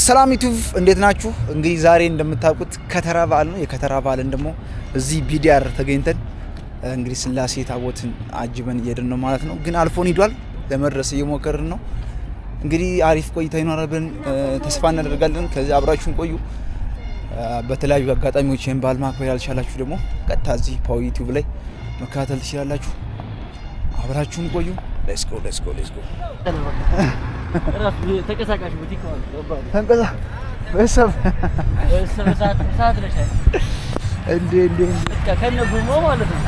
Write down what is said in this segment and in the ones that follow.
ሰላም ዩቲዩብ እንዴት ናችሁ? እንግዲህ ዛሬ እንደምታውቁት ከተራ በዓል ነው። የከተራ በዓልን ደግሞ እዚህ ቢዲአር ተገኝተን እንግዲህ ስላሴ ታቦትን አጅበን እየሄድን ነው ማለት ነው። ግን አልፎን ሂዷል። ለመድረስ እየሞከርን ነው። እንግዲህ አሪፍ ቆይታ ይኖራል ብለን ተስፋ እናደርጋለን። ከዚህ አብራችሁን ቆዩ። በተለያዩ አጋጣሚዎች ይሄን በዓል ማክበር ያልቻላችሁ ደግሞ ቀጥታ እዚህ ፓው ዩቲዩብ ላይ መከታተል ትችላላችሁ። አብራችሁን ቆዩ። ሌትስ ጎ ተንቀሳቃሽ ቡቲክ ነው። በሰብ ሰዓት ለሻ እንዴ ከነ ጉሞ ማለት ነው።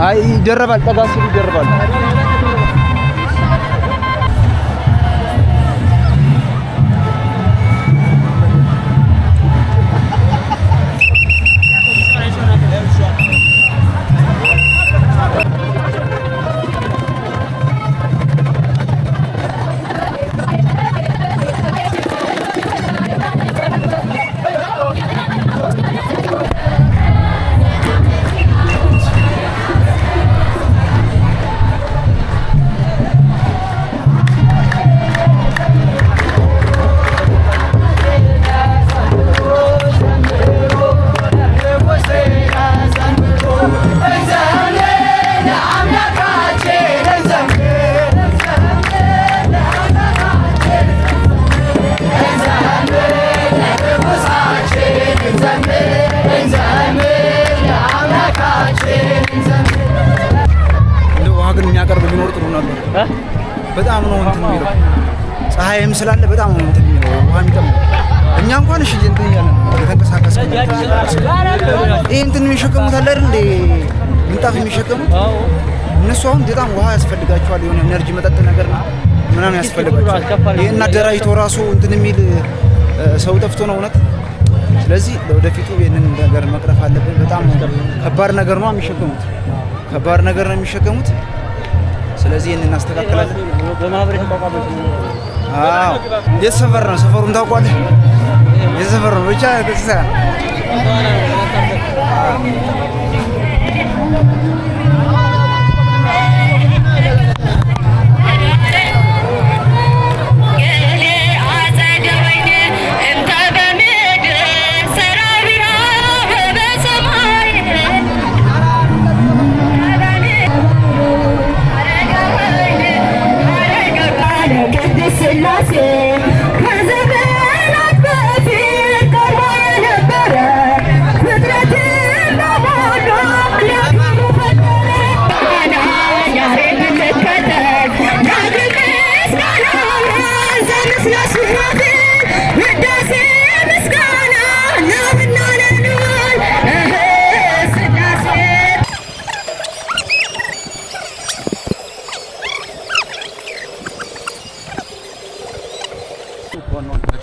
አይ ይደረባል። ጠጋ ሲሉ ይደረባል። በጣም ነው እንትን የሚለው ፀሐይም ስላለ በጣም ነው እንትን የሚለው ውሃ የሚጠም እኛ እንኳን እሺ እንትን ያለን የተንቀሳቀሰ ይሄ እንትን የሚሸከሙት አለ አይደል እንዴ ምንጣፍ የሚሸከሙት እነሱ አሁን በጣም ውሃ ያስፈልጋቸዋል። የሆነ ኤነርጂ መጠጥ ነገር ምናምን ያስፈልጋቸዋል። ይሄን አደራጅቶ ራሱ እንትን የሚል ሰው ጠፍቶ ነው እውነት። ስለዚህ ለወደፊቱ ይሄንን ነገር መቅረፍ አለብን። በጣም ከባድ ነገር ነው የሚሸከሙት፣ ከባድ ነገር ነው የሚሸከሙት። ስለዚህ እናስተካክላለን። በማህበር የተቋቋመው አዎ የሰፈር ነው። ሰፈሩን ታውቋለህ? የሰፈር ነው ብቻ ተሰራ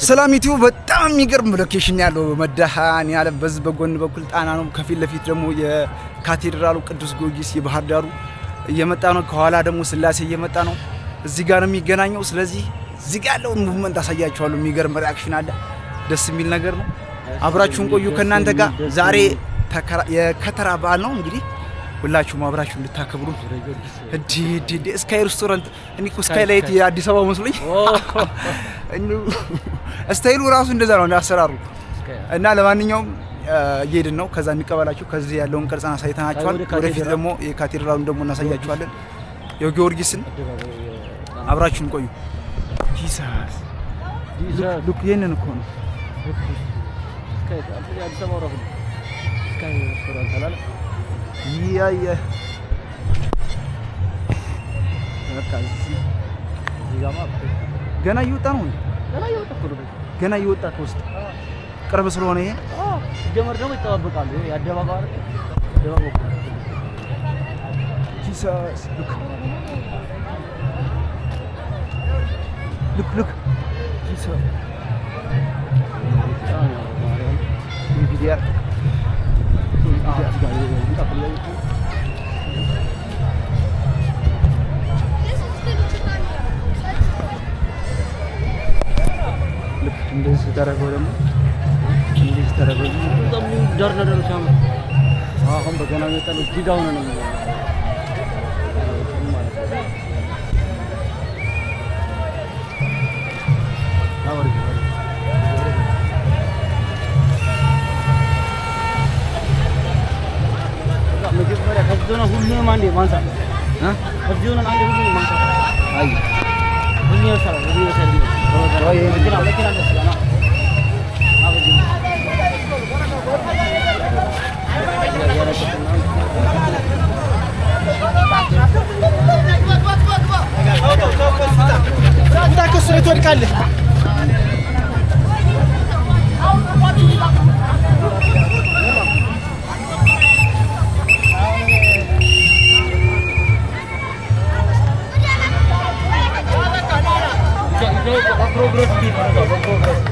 ሰላም ዩቲዩብ በጣም የሚገርም ሎኬሽን ያለው መድኃኔዓለም በዚህ በጎን በኩል ጣና ነው። ከፊት ለፊት ደግሞ የካቴድራሉ ቅዱስ ጊዮርጊስ የባህር ዳሩ እየመጣ ነው። ከኋላ ደግሞ ስላሴ እየመጣ ነው። እዚህ ጋር ነው የሚገናኘው። ስለዚህ እዚህ ጋር ያለውን ሙቭመንት አሳያችኋለሁ። የሚገርም ሪአክሽን አለ። ደስ የሚል ነገር ነው። አብራችሁን ቆዩ ከእናንተ ጋር። ዛሬ የከተራ በዓል ነው። እንግዲህ ሁላችሁም አብራችሁ እንድታከብሩ እዲ ስካይ ሬስቶራንት እኔ እኮ ስካይ ላይት የአዲስ አበባ መስሎኝ ስታይሉ ራሱ እንደዛ ነው አሰራሩ። እና ለማንኛውም እየሄድን ነው። ከዛ እንቀበላችሁ። ከዚህ ያለውን ቅርጽና ሳይተናችኋል። ወደፊት ደግሞ የካቴድራሉን ደግሞ እናሳያችኋለን። የጊዮርጊስን አብራችሁን ቆዩ። ጂሳስ ሉክ ይሄንን እኮ ነው ስካይ አዲስ አበባ ራሱ ስካይ ሬስቶራንት አላለ ያ በቃ እዚህ ጋማ ገና እየወጣ ነው። ገና እየወጣ ከውስጥ ቅርብ ስለሆነ ይሄ ጀመር ደግሞ ይተዋወቃሉ። ያደባባር ጂሰስ ሉክ ጂሰስ ቪዲዮ እንደዚህ ተደረገው ደግሞ እንደዚህ ተደረገው በጣም ደርነደሩ ሳማ አሁን በገና ነው ዲጋው ነው መጀመሪያ ከዚህና ሁሉንም አንዴ ማንሳት ከዚህና አንዴ ሁሉንም ማንሳት አይ ሁሉ ይሰራል መኪና እንደሰላም ትወድቃለህ progress di mana progress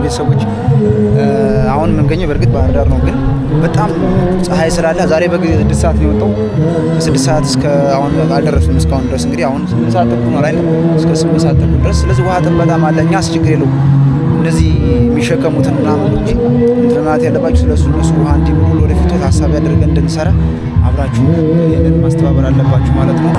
ቤተሰቦች አሁን የምንገኘው በእርግጥ ባህር ዳር ነው፣ ግን በጣም ፀሐይ ስላለ ዛሬ በ6 ሰዓት ነው የወጣው። ከ6 ሰዓት እስከ አሁን አልደረስንም። እስካሁን ድረስ እንግዲህ አሁን 8 ሰዓት ተኩል ነው ላይ እስከ 8 ሰዓት ተኩል ድረስ። ስለዚህ ውሃ ጥም በጣም አለ። እኛስ ችግር የለውም እነዚህ የሚሸከሙትን ምናምን እንጂ እንትን ማለት ያለባችሁ ስለሱ እነሱ ውሃ እንዲሙሉ ወደፊት ታሳቢ አድርገን እንድንሰራ አብራችሁ ይህንን ማስተባበር አለባችሁ ማለት ነው።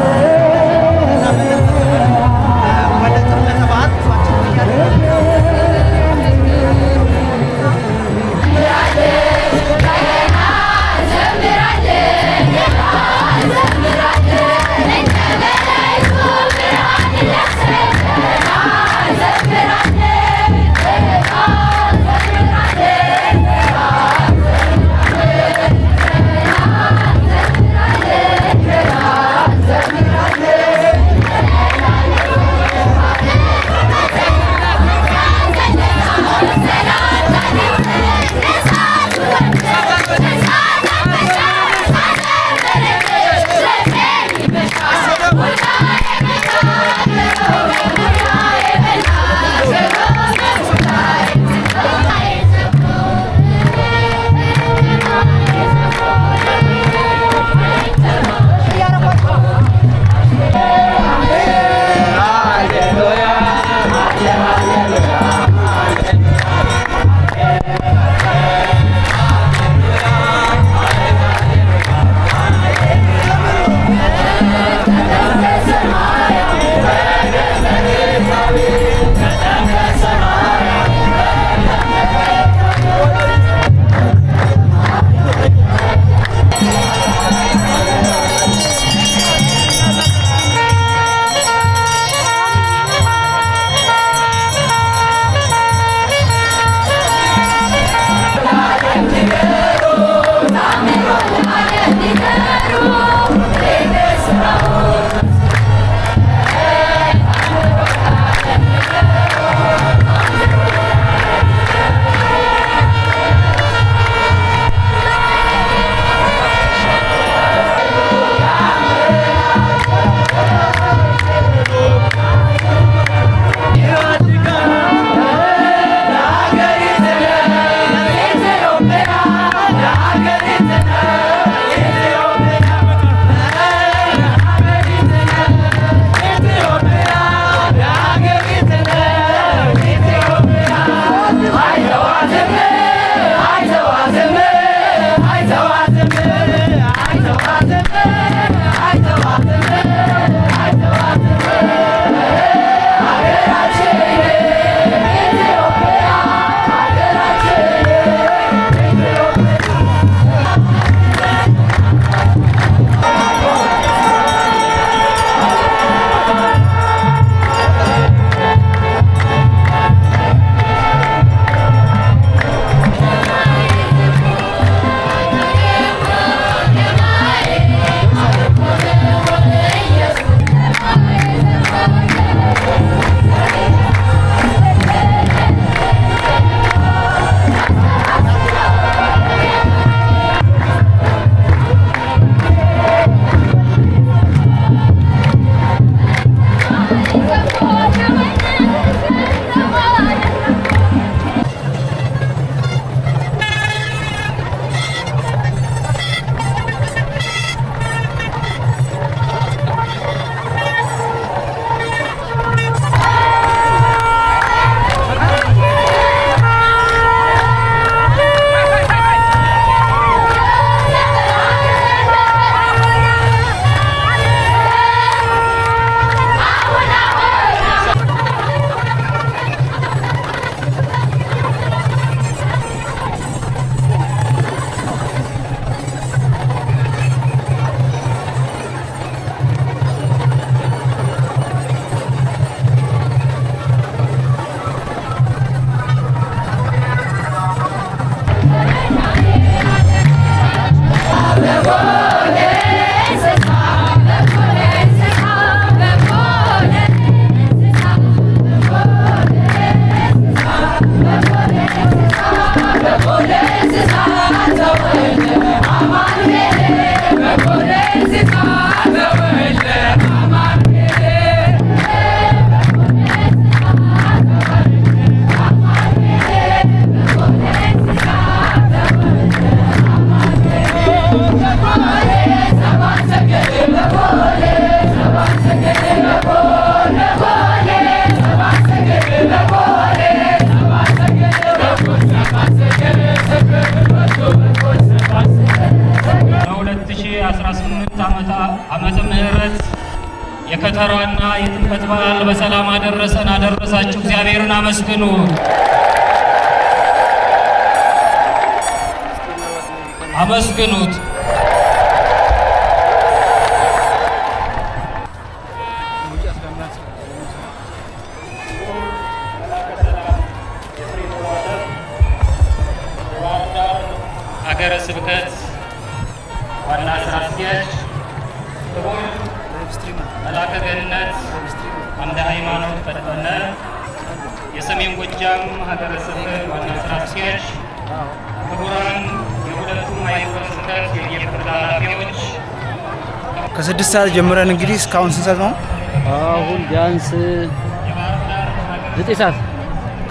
የከተራና የጥምቀት በዓል በሰላም አደረሰን አደረሳችሁ። እግዚአብሔርን አመስግኑ። አመስግኑት። ሀገረ ስብከት ዋና ስራ አስኪያጅ ክቡር መላከ ገነት አምደ ሃይማኖት ፈጠነ፣ የሰሜን ጎጃም ሀገረ ስብከት ዋና ስራ አስኪያጅ፣ ክቡራን የሁለቱም ሀገረ ስብከት የየክፍል ኃላፊዎች፣ ከ6 ሰዓት ጀምረን እንግዲህ እስካሁን ስንት ሰዓት ነው? አሁን ቢያንስ 9 ሰዓት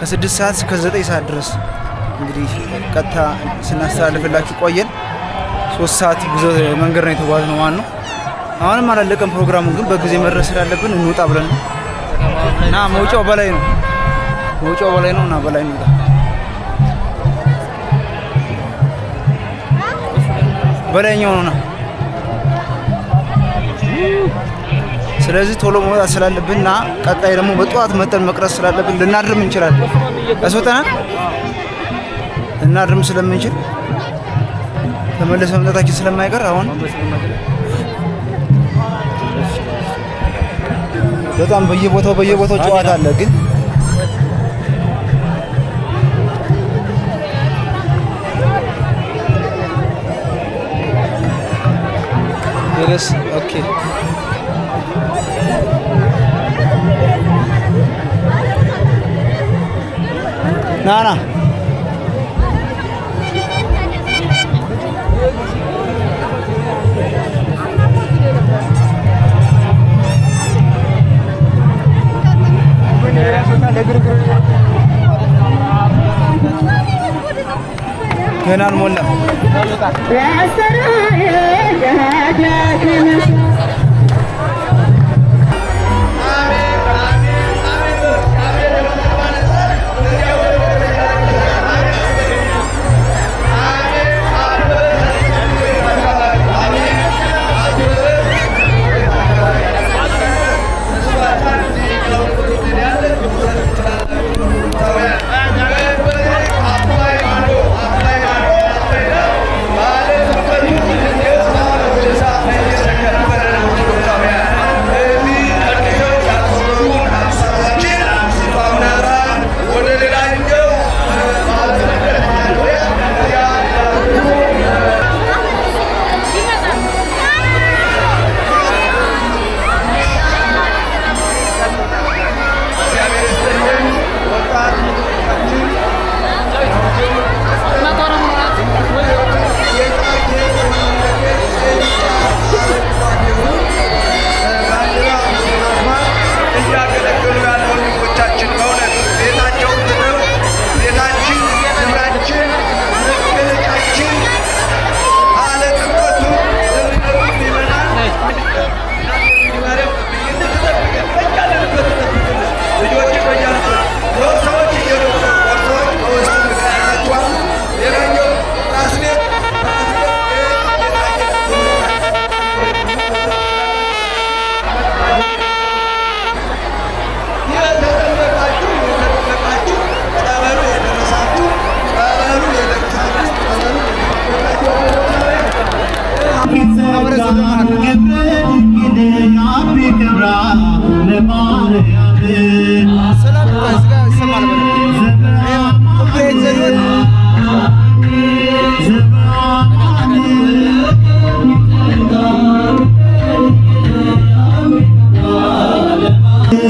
ከ6 ሰዓት እስከ 9 ሰዓት ድረስ እንግዲህ ቀጥታ ስናስተላልፍላችሁ ቆየን። 3 ሰዓት ጉዞ መንገድ ነው የተጓዝነው ማለት ነው። አሁንም አላለቀም ፕሮግራሙ፣ ግን በጊዜ መድረስ ስላለብን እንውጣ ብለን እና መውጫው በላይ ነው እና በላይ ነው። በላይኛው ነውና ስለዚህ ቶሎ መውጣት ስላለብንና ቀጣይ ደግሞ በጠዋት መጠን መቅረስ ስላለብን ልናድርም እንችላለን። አስወጣናል ልናድርም ስለምንችል ተመለሰ መምጣታችን ስለማይቀር አሁን በጣም በየቦታው ጨዋታ አለ። ግን የለስ ኦኬ ናና ገና አልሞላም።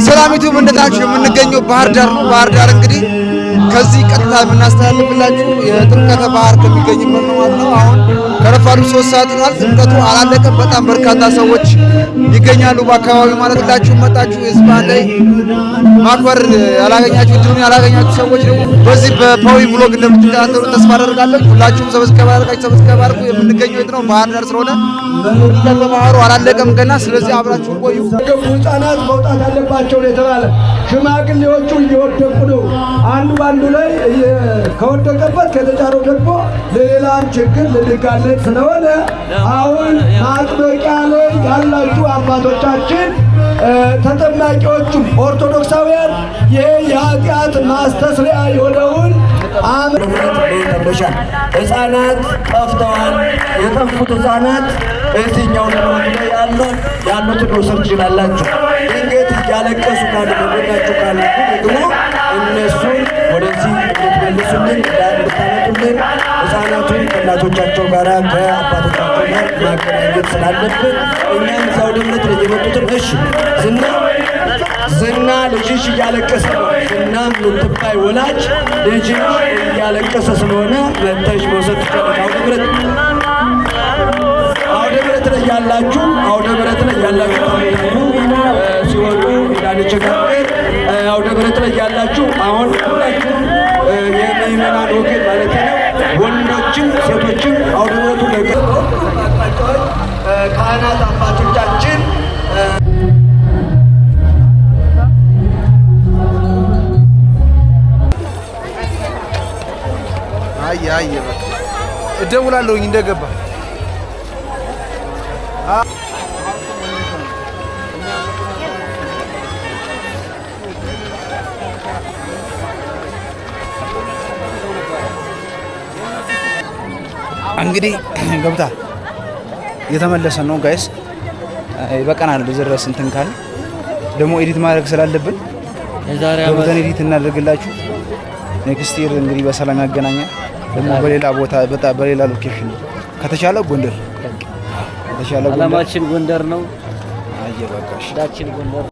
ሰላሚቱ እንደታችሁ የምንገኘው ባህር ዳር ነው። ባህር ዳር እንግዲህ ከዚህ ቀጥታ የምናስተላልፍላችሁ የጥምቀተ ባህር ከሚገኝበት ነው ማለት ነው። አሁን ከረፋዱ 3 ሰዓት ሆኗል። ጥምቀቱ አላለቀም። በጣም በርካታ ሰዎች ይገኛሉ በአካባቢው ማለት ሁላችሁ መጣችሁ የዚህ ባህል ላይ ማክበር ያላገኛችሁ ድሩን ያላገኛችሁ ሰዎች ደግሞ በዚህ በፓዊ ብሎግ እንደምትከታተሉ ተስፋ አደርጋለሁ። ሁላችሁም ሰብስክራይብ አድርጉ። የምንገኘው የት ነው? ባህር ዳር ስለሆነ ጥምቀተ ባህሩ አላለቀም ገና። ስለዚህ አብራችሁ ቆዩ። ህፃናት መውጣት አለባቸው ነው የተባለ። ሽማግሌዎቹ እየወደቁ ነው። አንዱ ባንዱ ላይ ከወደቀበት ከተጫረው ደግሞ ለሌላም ችግር ልንጋለጥ ስለሆነ አሁን ማጥበቂያ ላይ ያላችሁ አባቶቻችን ተጠማቂዎቹም ኦርቶዶክሳውያን ይህ የኃጢአት ማስተስሪያ የሆነውን ተብለሻል። ሕፃናት ጠፍተዋል። የጠፉት ሕፃናት በየትኛው ላይ ያሉትን መውሰድ ትችላላችሁ። ድንገት እያለቀሱ ካሉ በጎናችሁ ካሉ ደግሞ እነሱን ወደዚህ እንድትመልሱልን እንድታመጡልን ሕፃናቱን ከእናቶቻቸው ጋር ከአባቶቻቸው ጋር ማገናኘት ስላለብን እኛም እዛው ደምረት ላይ የመጡትን እሺ ዝና ልጅሽ እያለቀሰ ነው። ዝና የምትባይ ወላጅ ልጅሽ እያለቀሰ ስለሆነ መተሽ መውሰድ ትችላለች። አውደ ምሕረት ላይ ያላችሁ ሲወጡ እንዳንቸጋገር አውደ ምሕረት ላይ ያላችሁ አሁን ሁላችሁ የምእመናን ወገን ማለት ነው። ወንዶችም ሴቶችም አውደ ምሕረቱ ካህናት አባቶቻችን አየ በቃ እደውላለሁኝ እንደገባ። እንግዲህ ገብታ እየተመለሰ ነው ጋይስ። በቀናል ድረስ እንትን ካለ ደግሞ ኤዲት ማድረግ ስላለብን ገብተን ኤዲት እናደርግላችሁ። ኔክስት ይር እንግዲህ በሰላም ያገናኛል። ደግሞ በሌላ ቦታ በሌላ ሎኬሽን ከተቻለ ጎንደር፣ ከተቻለ አላማችን ጎንደር ነው። አየበቃሽ ዳችን ጎንደር